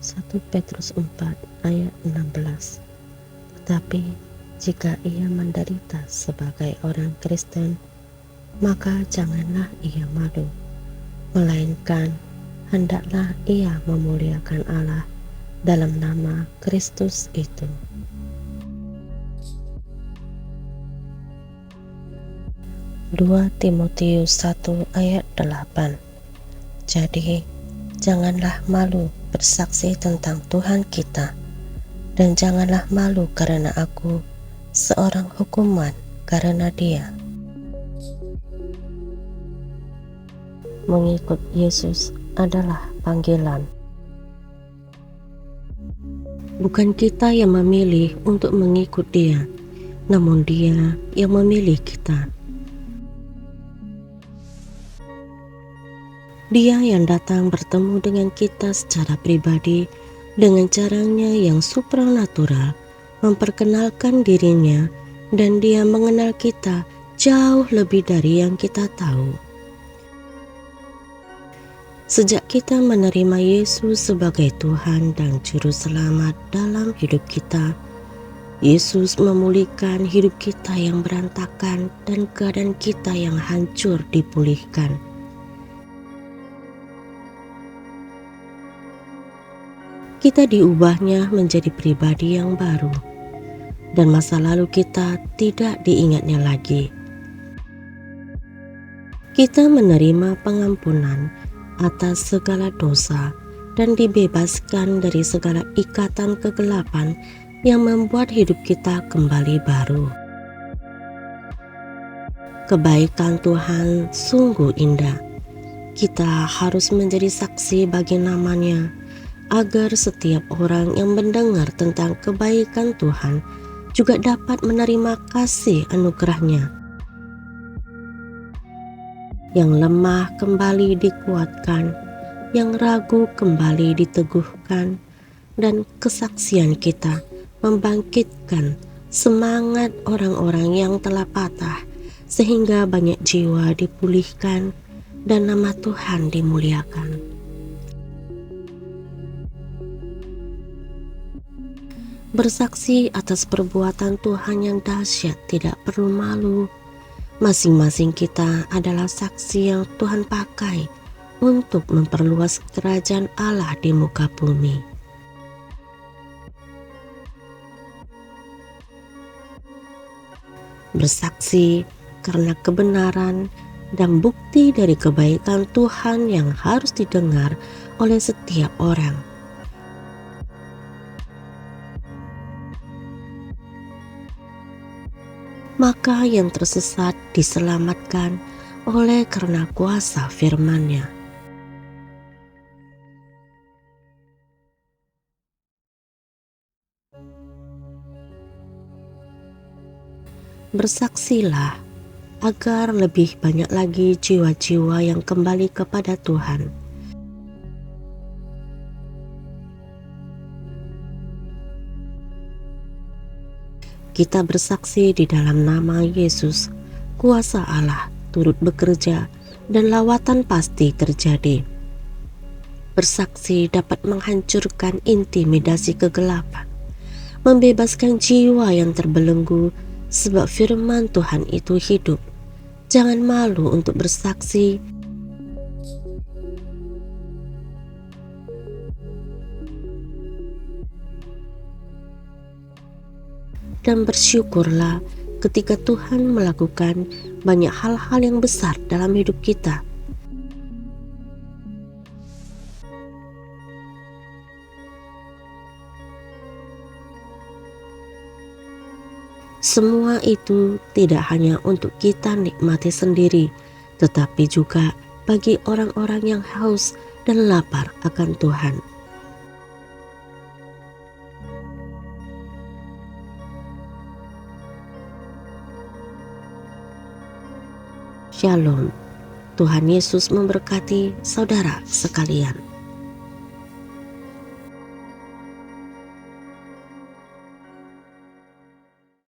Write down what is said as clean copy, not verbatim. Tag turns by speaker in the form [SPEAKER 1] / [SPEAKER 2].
[SPEAKER 1] 1 Petrus 4 ayat 16. Tetapi jika ia menderita sebagai orang Kristen, maka janganlah ia malu, melainkan hendaklah ia memuliakan Allah dalam nama Kristus itu. 2 Timotius 1 ayat 8. Jadi janganlah malu bersaksi tentang Tuhan kita, dan janganlah malu karena aku seorang hukuman karena Dia. Mengikut Yesus adalah panggilan. Bukan kita yang memilih untuk mengikut Dia, namun Dia yang memilih kita. Dia yang datang bertemu dengan kita secara pribadi dengan caranya yang supranatural, memperkenalkan dirinya, dan Dia mengenal kita jauh lebih dari yang kita tahu. Sejak kita menerima Yesus sebagai Tuhan dan Juru Selamat dalam hidup kita, Yesus memulihkan hidup kita yang berantakan dan keadaan kita yang hancur dipulihkan. Kita diubahnya menjadi pribadi yang baru, dan masa lalu kita tidak diingatnya lagi. Kita menerima pengampunan atas segala dosa dan dibebaskan dari segala ikatan kegelapan yang membuat hidup kita kembali baru. Kebaikan Tuhan sungguh indah. Kita harus menjadi saksi bagi namanya, agar setiap orang yang mendengar tentang kebaikan Tuhan juga dapat menerima kasih anugerah-Nya. Yang lemah kembali dikuatkan, yang ragu kembali diteguhkan, dan kesaksian kita membangkitkan semangat orang-orang yang telah patah, sehingga banyak jiwa dipulihkan dan nama Tuhan dimuliakan. Bersaksi atas perbuatan Tuhan yang dahsyat tidak perlu malu. Masing-masing kita adalah saksi yang Tuhan pakai untuk memperluas kerajaan Allah di muka bumi. Bersaksi karena kebenaran dan bukti dari kebaikan Tuhan yang harus didengar oleh setiap orang. Maka yang tersesat diselamatkan oleh karena kuasa firman-Nya. Bersaksilah agar lebih banyak lagi jiwa-jiwa yang kembali kepada Tuhan. Kita bersaksi di dalam nama Yesus, kuasa Allah turut bekerja dan lawatan pasti terjadi. Bersaksi dapat menghancurkan intimidasi kegelapan, membebaskan jiwa yang terbelenggu sebab firman Tuhan itu hidup. Jangan malu untuk bersaksi. Dan bersyukurlah ketika Tuhan melakukan banyak hal-hal yang besar dalam hidup kita. Semua itu tidak hanya untuk kita nikmati sendiri, tetapi juga bagi orang-orang yang haus dan lapar akan Tuhan. Shalom. Tuhan Yesus memberkati saudara sekalian.